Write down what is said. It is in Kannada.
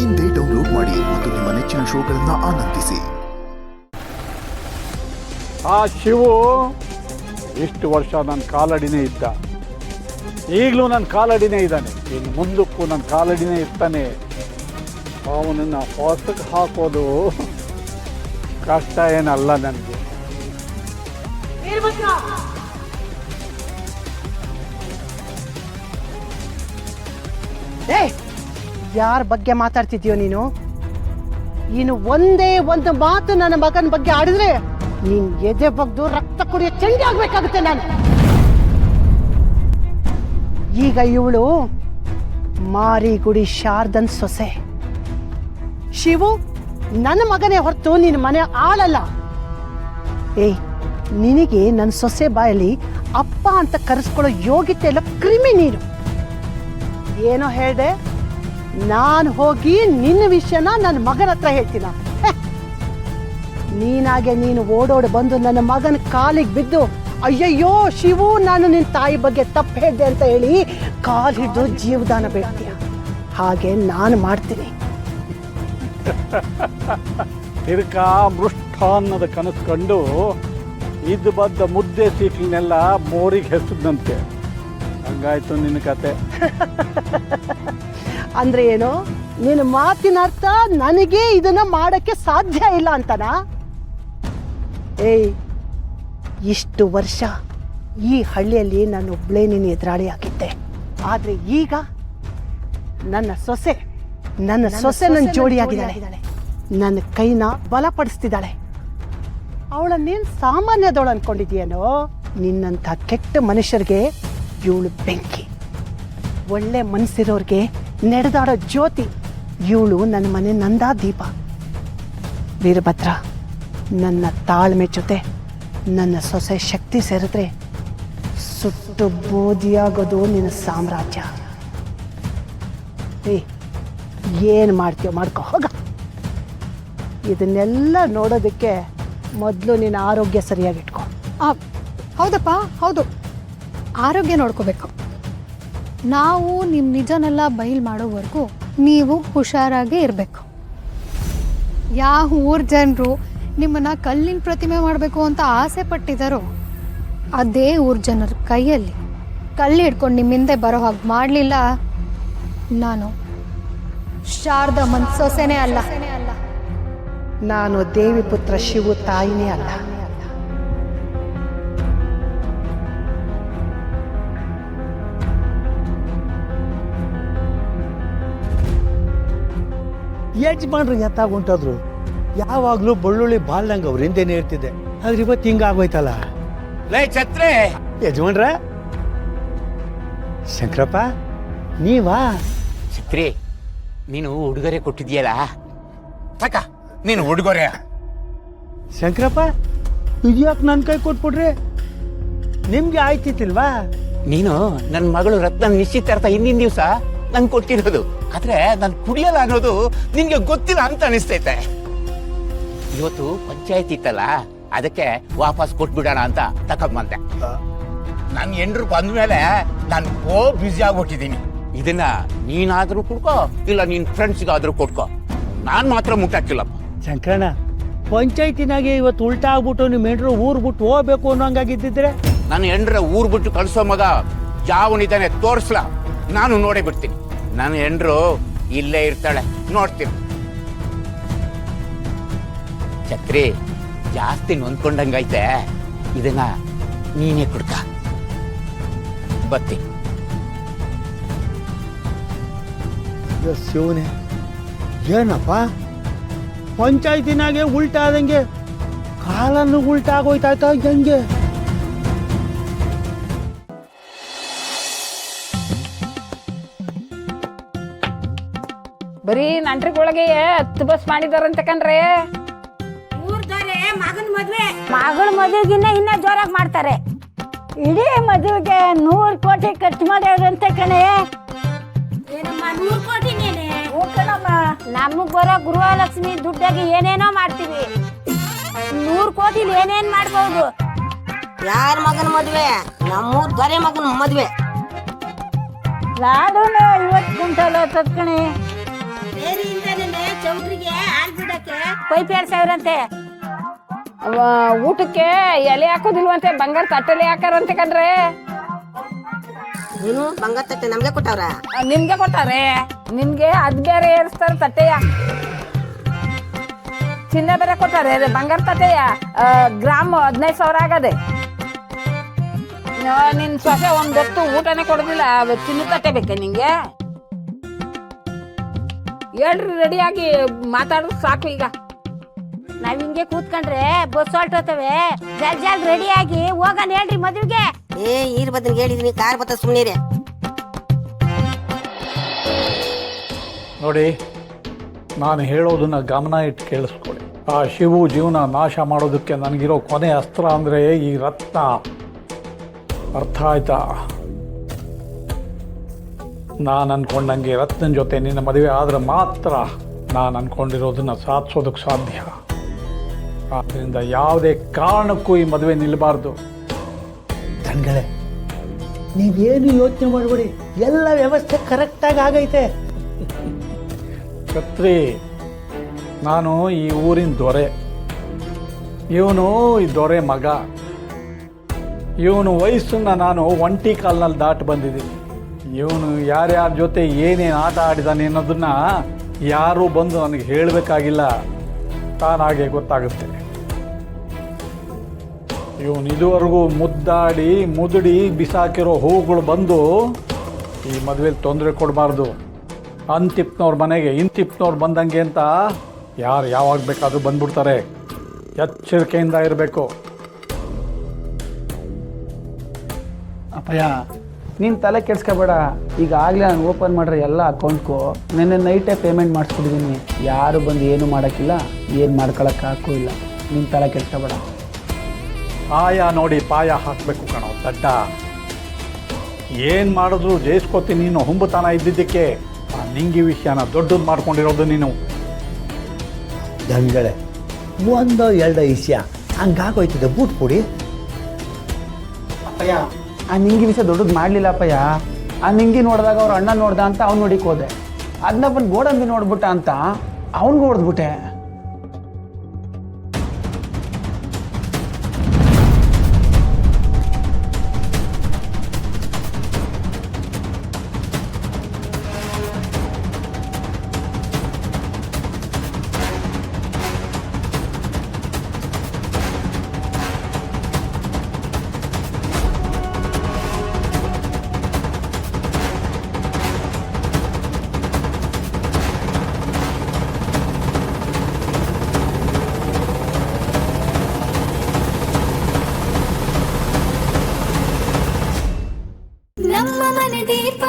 ಇಂದೇ ಡೌನ್ಲೋಡ್ ಮಾಡಿ ಮತ್ತು ನಿಮ್ಮ ನೆಚ್ಚಿನ ಶೋಗಳನ್ನು ಆನಂದಿಸಿ. ಆ ಶಿವು ಇಷ್ಟು ವರ್ಷ ನನ್ನ ಕಾಲಡಿನೇ ಇದ್ದ, ಈಗಲೂ ನನ್ನ ಕಾಲಡಿನೇ ಇದ್ದಾನೆ, ಇನ್ನು ಮುಂದಕ್ಕೂ ನನ್ನ ಕಾಲಡಿನೇ ಇರ್ತಾನೆ. ಅವನನ್ನು ಹೊಸಕ್ಕೆ ಹಾಕೋದು ಕಷ್ಟ ಏನಲ್ಲ ನನಗೆ. ಯಾರ ಬಗ್ಗೆ ಮಾತಾಡ್ತಿದ್ಯೋ ನೀನು? ಇನ್ನು ಒಂದೇ ಒಂದು ಮಾತು ನನ್ನ ಮಗನ ಬಗ್ಗೆ ಆಡಿದ್ರೆ ನೀನ್ ಎದೆ ಬಗ್ದು ರಕ್ತ ಕುಡಿಯೋ ಚಂಡಿ ಆಗ್ಬೇಕಾಗುತ್ತೆ ನಾನು. ಈಗ ಇವಳು ಮಾರಿಗುಡಿ ಶಾರದನ್ ಸೊಸೆ. ಶಿವು ನನ್ನ ಮಗನೇ ಹೊರತು ನಿನ್ನ ಮನೆ ಆಳಲ್ಲ. ನಿನಗೆ ನನ್ನ ಸೊಸೆ ಬಾಯಲ್ಲಿ ಅಪ್ಪ ಅಂತ ಕರೆಸ್ಕೊಳ್ಳೋ ಯೋಗ್ಯತೆ ಎಲ್ಲ ಕ್ರಿಮಿ ನೀನು. ಏನೋ ಹೇಳ್ದೆ, ನಾನು ಹೋಗಿ ನಿನ್ನ ವಿಷಯನ ನನ್ನ ಮಗನ ಹತ್ರ ಹೇಳ್ತೀನ? ನೀನಾಗೆ ನೀನು ಓಡೋಡಿ ಬಂದು ನನ್ನ ಮಗನ ಕಾಲಿಗೆ ಬಿದ್ದು ಅಯ್ಯಯ್ಯೋ ಶಿವು ನಾನು ನಿನ್ನ ತಾಯಿ ಬಗ್ಗೆ ತಪ್ಪು ಹೇಳಿದೆ ಅಂತ ಹೇಳಿ ಕಾಲು ಹಿಡಿದು ಜೀವದಾನ ಬೇಡ್ತೀಯ. ಹಾಗೆ ನಾನು ಮಾಡ್ತೀನಿ. ತಿರ್ಕ ಮೃಷ್ಟಾನ್ನದ ಕನಸು ಕಂಡು ಇದ್ದು ಬದ್ದ ಮುದ್ದೆ ಸೀಟ್ಲನ್ನೆಲ್ಲ ಮೋರಿಗೆ ಹೆಸದಂತೆ. ಹಂಗಾಯ್ತು ನಿನ್ನ ಕತೆ. ಅಂದ್ರೆ ಏನು? ನಿನ್ನ ಮಾತಿನ ಅರ್ಥ ನನಗೆ ಇದನ್ನ ಮಾಡಕ್ಕೆ ಸಾಧ್ಯ ಇಲ್ಲ ಅಂತನಾ? ಇಷ್ಟು ವರ್ಷ ಈ ಹಳ್ಳಿಯಲ್ಲಿ ನಾನು ಒಬ್ಳೇ ನೀನು ಎದುರಾಳಿ ಆಗಿದ್ದೆ. ಆದ್ರೆ ಈಗ ನನ್ನ ಸೊಸೆ ನನ್ನ ಜೋಡಿಯಾಗಿದ್ದಾಳೆ. ನನ್ನ ಕೈನ ಬಲಪಡಿಸ್ತಿದ್ದಾಳೆ. ಅವಳನ್ನೇನು ಸಾಮಾನ್ಯದವಳು ಅನ್ಕೊಂಡಿದ್ಯೇನೋ? ನಿನ್ನಂಥ ಕೆಟ್ಟ ಮನುಷ್ಯರಿಗೆ ಇವಳು ಬೆಂಕಿ, ಒಳ್ಳೆ ಮನಸ್ಸಿರೋರ್ಗೆ ನಡೆದಾಡೋ ಜ್ಯೋತಿ. ಇವಳು ನನ್ನ ಮನೆ ನಂದಾ ದೀಪ. ವೀರಭದ್ರ, ನನ್ನ ತಾಳ್ಮೆ ಜೊತೆ ನನ್ನ ಸೊಸೆ ಶಕ್ತಿ ಸೇರಿದ್ರೆ ಸುಟ್ಟು ಬೋಧಿಯಾಗೋದು ನಿನ್ನ ಸಾಮ್ರಾಜ್ಯ. ಏನು ಮಾಡ್ತೀಯೋ ಮಾಡ್ಕೊ ಹೋಗ. ಇದನ್ನೆಲ್ಲ ನೋಡೋದಕ್ಕೆ ಮೊದಲು ನಿನ್ನ ಆರೋಗ್ಯ ಸರಿಯಾಗಿಟ್ಕೊ. ಹೌದಪ್ಪ, ಹೌದು, ಆರೋಗ್ಯ ನೋಡ್ಕೋಬೇಕು. ನಾವು ನಿಮ್ಮ ನಿಜನೆಲ್ಲ ಬಯಲು ಮಾಡೋವರೆಗೂ ನೀವು ಹುಷಾರಾಗೇ ಇರಬೇಕು. ಯಾವ ಊರ ಜನರು ನಿಮ್ಮನ್ನು ಕಲ್ಲಿನ ಪ್ರತಿಮೆ ಮಾಡಬೇಕು ಅಂತ ಆಸೆ ಪಟ್ಟಿದ್ದಾರೋ ಅದೇ ಊರ ಜನರ ಕೈಯಲ್ಲಿ ಕಲ್ಲು ಹಿಡ್ಕೊಂಡು ನಿಮ್ಮ ಹಿಂದೆ ಬರೋ ಹಾಗೆ ಮಾಡಲಿಲ್ಲ ನಾನು ಶಾರದಮ್ಮನ ಸೊಸೆನೇ ಅಲ್ಲ. ನಾನು ದೇವಿ ಪುತ್ರ ಶಿವು ತಾಯಿನೇ ಅಲ್ಲ. ಯಜಮಾನ್ರು ಎತ್ತಾಗುಂಟಾದ್ರು ಯಾವಾಗ್ಲೂ ಬೆಳ್ಳುಳ್ಳಿ ಬಾಲ್ದಂಗ ಅವ್ರ ಹಿಂದೆನೇ ಇರ್ತಿದ್ದೆ. ಆದ್ರೆ ಇವತ್ತು ಹಿಂಗಾಗೋಯ್ತಲ್ಲ. ಲೇ ಛತ್ರೆ, ಯಜಮಾನ್ರ, ಶಂಕರಪ್ಪ ನೀವಾ? ಛತ್ರಿ, ನೀನು ಉಡುಗೊರೆ ಕೊಟ್ಟಿದ್ಯಲ್ಲ, ತಕ ನೀನು ಉಡುಗೊರೆ. ಶಂಕರಪ್ಪ, ಇದ್ಯಾಕೆ ನನ್ನ ಕೈ ಕೊಟ್ಬಿಡ್ರಿ? ನಿಮ್ಗೆ ಆಯ್ತಿತ್ತಿಲ್ವಾ? ನೀನು ನನ್ನ ಮಗಳು ರತ್ನ ನಿಶ್ಚಿತಾರ್ಥ ಹಿಂದಿನ ದಿವಸ ನಂಗೆ ಕೊಟ್ಟಿರೋದು. ಆದ್ರೆ ನಾನು ಕುಡಿಯಲ್ಲ ಅನ್ನೋದು ನಿನ್ಗೆ ಗೊತ್ತಿಲ್ಲ ಅಂತ ಅನಿಸ್ತೈತೆ. ಇವತ್ತು ಪಂಚಾಯತ್ ಇತ್ತಲ್ಲ, ಅದಕ್ಕೆ ವಾಪಸ್ ಕೊಟ್ಬಿಡೋಣ ಅಂತ ತಕೊಂಬಂದೆ. ನನ್ನ ಹೆಂಡ್ರು ಬಂದ್ಮೇಲೆ ನಾನು ಬ್ಯುಸಿ ಆಗ್ಬಿಟ್ಟಿದ್ದೀನಿ. ಇದನ್ನ ನೀನಾದ್ರೂ ಕುಡ್ಕೋ, ಇಲ್ಲ ನಿನ್ ಫ್ರೆಂಡ್ಸ್ಗಾದ್ರೂ ಕೊಟ್ಕೋ, ನಾನ್ ಮಾತ್ರ ಮುಟ್ಟಾಕಿಲ್ಲಪ್ಪ. ಶಂಕರಣ್ಣ, ಪಂಚಾಯತಿನಾಗೆ ಇವತ್ತು ಉಲ್ಟಾ ಆಗ್ಬಿಟ್ಟು ನಿಮ್ಮ ಹೆಂಡ್ರು ಊರ್ ಬಿಟ್ಟು ಹೋಗ್ಬೇಕು ಅನ್ನೋಂಗಾಗಿದ್ದಿದ್ರೆ ನನ್ನ ಹೆಂಡ್ರ ಊರ್ ಬಿಟ್ಟು ಕಳ್ಸೋ ಮಗ ಯಾವನಿದ್ದಾನೆ ತೋರ್ಸ್ಲ, ನಾನು ನೋಡೇ ಬಿಡ್ತೀನಿ. ನನ್ನ ಹೆಂಡ್ರು ಇಲ್ಲೇ ಇರ್ತಾಳೆ, ನೋಡ್ತೀನಿ. ಛತ್ರಿ, ಜಾಸ್ತಿ ನೊಂದ್ಕೊಂಡಂಗೈತೆ, ಇದನ್ನ ನೀನೇ ಕುಡ್ಕ. ಬರ್ತೀನಿ. ಶಿವನೇ, ಏನಪ್ಪ ಪಂಚಾಯತಿನಾಗೆ ಉಲ್ಟಾ ಆದಂಗೆ ಕಾಲನ್ನು ಉಲ್ಟಾ ಆಗೋಯ್ತಾಯ್ತ ಹೆಂಗೆ? ಬರೀ ನಂಟ್ರಿಗೊಳಗೆ 10 ಬಸ್ ಮಾಡಿದಾರಂತ ಕಣ್ರೆ. ಮಗಳ ಮದುವೆಗಿನ್ನ ಇನ್ನ ಜೋರಾಗಿ ಮಾಡ್ತಾರೆ. ಇಡೀ ಮದುವೆಗೆ 100 ಕೋಟಿ ಖರ್ಚು ಮಾಡ್ಯಾರಂತೆ ಕಣೆ. ನಮಗ್ ಬರೋ ಗೃಹಲಕ್ಷ್ಮಿ ದುಡ್ಡಾಗಿ ಏನೇನೋ ಮಾಡ್ತೀವಿ. 100 ಕೋಟಿಲಿ ಏನೇನ್ ಮಾಡ್ಬೋದು? ಯಾರ ಮಗನ ಮದ್ವೆ? ನಮ್ಮೂರ್ ದೊರೆ ಮಗನ ಮದ್ವೆ. ಲಾಡುನ 50 ಕ್ವಿಂಟಲ್ ತತ್ಕಣೆ. ಬೇರೆಯಿಂದನೇ ಪೈಪ್ ಏರ್ಸಾವ್ರಂತೆ. ಊಟಕ್ಕೆ ಎಲೆ ಹಾಕೋದಿಲ್ವಂತೆ, ಬಂಗಾರ ತಟ್ಟೆಲೆ ಹಾಕಾರಂತೆ ಕಣ್ರೆ. ನೀನು ಬಂಗಾರ ತಟ್ಟೆ ನಮ್ಗೆ ಕೊಟ್ಟವ್ರ? ನಿಮ್ಗೆ ಕೊಟ್ಟಾರೆ, ನಿಮ್ಗೆ ಅದ್ ಬೇರೆ ಏರಿಸ್ತಾರೆ ತಟ್ಟೆಯ. ಚಿನ್ನ ಬೇರೆ ಕೊಟ್ಟಾರೆ, ಬಂಗಾರ ತಟ್ಟೆಯ ಗ್ರಾಮ್ 15,000 ಆಗದೆ. ನಿನ್ ಸೊಸೆ ಒಂದೊತ್ತು ಊಟನೇ ಕೊಡೋದಿಲ್ಲ, ಚಿನ್ನ ತಟ್ಟೆ ಬೇಕೆ ನಿಂಗೆ? ಹೇಳ್ರಿ, ರೆಡಿಯಾಗಿ ಮಾತಾಡೋದು ಸಾಕು ಈಗ. ನಾವ್ ಹಿಂಗೆ ಕೂತ್ಕೊಂಡ್ರೆ ಬಸ್ ಹೊರಟೋತವೆ. ಜಲ್ ರೆಡಿ ಆಗಿ ಹೋಗೋಣ ಹೇಳ್ರಿ ಮದುವೆಗೆ. ಈರ್ ಬದನ್ ಹೇಳಿದೀನಿ, ಕಾರ್ ಬತ್ತ ಸುಮ್ನಿರಿ. ನೋಡಿ, ನಾನು ಹೇಳೋದನ್ನ ಗಮನ ಇಟ್ಟು ಕೇಳಿಸ್ಕೊಳ್ಳಿ. ಆ ಶಿವು ಜೀವನ ನಾಶ ಮಾಡೋದಕ್ಕೆ ನನಗಿರೋ ಕೊನೆ ಅಸ್ತ್ರ ಅಂದರೆ ಈ ರತ್ನ. ಅರ್ಥ ಆಯ್ತಾ? ನಾನು ಅನ್ಕೊಂಡಂಗೆ ರತ್ನನ ಜೊತೆ ನಿನ್ನ ಮದುವೆ ಆದರೆ ಮಾತ್ರ ನಾನು ಅನ್ಕೊಂಡಿರೋದನ್ನ ಸಾಧಿಸೋದಕ್ಕೆ ಸಾಧ್ಯ. ಆದ್ದರಿಂದ ಯಾವುದೇ ಕಾರಣಕ್ಕೂ ಈ ಮದುವೆ ನಿಲ್ಲಬಾರ್ದು. ದನ್ಗಳೇ, ನೀವೇನು ಯೋಚನೆ ಮಾಡಬೇಡಿ, ಎಲ್ಲ ವ್ಯವಸ್ಥೆ ಕರೆಕ್ಟಾಗಿ ಆಗೈತೆ. ಛತ್ರಿ, ನಾನು ಈ ಊರಿನ ದೊರೆ. ಇವನು ಈ ದೊರೆ ಮಗ. ಇವನು ವಯಸ್ಸನ್ನು ನಾನು ಒಂಟಿ ಕಾಲ್ನಲ್ಲಿ ದಾಟಿ ಬಂದಿದ್ದೀನಿ. ಇವನು ಯಾರ್ಯಾರ ಜೊತೆ ಏನೇನು ಆಟ ಆಡಿದಾನೆ ಅನ್ನೋದನ್ನ ಯಾರೂ ಬಂದು ನನಗೆ ಹೇಳಬೇಕಾಗಿಲ್ಲ, ತಾನಾಗೆ ಗೊತ್ತಾಗುತ್ತೆ. ಇವನು ಇದುವರೆಗೂ ಮುದ್ದಾಡಿ ಮುದುಡಿ ಬಿಸಾಕಿರೋ ಹೂಗಳು ಬಂದು ಈ ಮದುವೆಲಿ ತೊಂದರೆ ಕೊಡಬಾರ್ದು. ಅಂತಿಪ್ನವ್ರ ಮನೆಗೆ ಇಂತಿಪ್ನವ್ರು ಬಂದಂಗೆ ಅಂತ ಯಾರು ಯಾವಾಗ ಬೇಕಾದರೂ ಬಂದ್ಬಿಡ್ತಾರೆ. ಎಚ್ಚರಿಕೆಯಿಂದ ಇರಬೇಕು. ಅಪ್ಪಯ್ಯ, ನೀನು ತಲೆ ಕೆಡ್ಸ್ಕೊಬೇಡ. ಈಗಾಗಲೇ ನಾನು ಓಪನ್ ಮಾಡಿರೋ ಎಲ್ಲ ಅಕೌಂಟ್ಗೂ ನೆನ್ನೆ ನೈಟೇ ಪೇಮೆಂಟ್ ಮಾಡಿಸ್ಬಿಟ್ಟಿದ್ದೀನಿ. ಯಾರು ಬಂದು ಏನು ಮಾಡೋಕ್ಕಿಲ್ಲ, ಏನು ಮಾಡ್ಕೊಳಕ್ಕೆ ಹಾಕೂ ಇಲ್ಲ. ನೀನು ತಲೆ ಕೆಡ್ಸ್ಕೊಬೇಡ. ಆಯ ನೋಡಿ ಪಾಯ ಹಾಕಬೇಕು ಕಣೋ ದಡ್ಡ. ಏನು ಮಾಡಿದ್ರು ಜಯಿಸ್ಕೋತೀನಿ ನೀನು ಹುಂಬತನ ಇದ್ದಿದ್ದಕ್ಕೆ ಆ ನಿಂಗಿ ವಿಷಯನ ದೊಡ್ಡದು ಮಾಡ್ಕೊಂಡಿರೋದು ನೀನು. ದನ್ಗಳೇ, ಒಂದೋ ಎರಡೋ ವಿಷಯ ಹಂಗಾಗೋಯ್ತದೆ, ಬೂಟ್ ಪುಡಿ. ಅಪ್ಪಯ್ಯ, ಆ ನಿಂಗಿ ವಿಷಯ ದೊಡ್ಡದು ಮಾಡಲಿಲ್ಲ ಅಪ್ಪಯ್ಯ. ಆ ನಿಂಗಿ ನೋಡಿದಾಗ ಅವ್ರ ಅಣ್ಣ ನೋಡ್ದ ಅಂತ ಅವ್ನು ನೋಡಿಕ್ ಹೋದೆ. ಅದನ್ನ ಬಂದು ಗೋಡಂಬಿ ನೋಡ್ಬಿಟ್ಟ ಅಂತ ಅವನಿಗೂ ಹೊಡೆದ್ಬಿಟ್ಟೆ. ನಮ್ಮ ಮನೆ ದೀಪ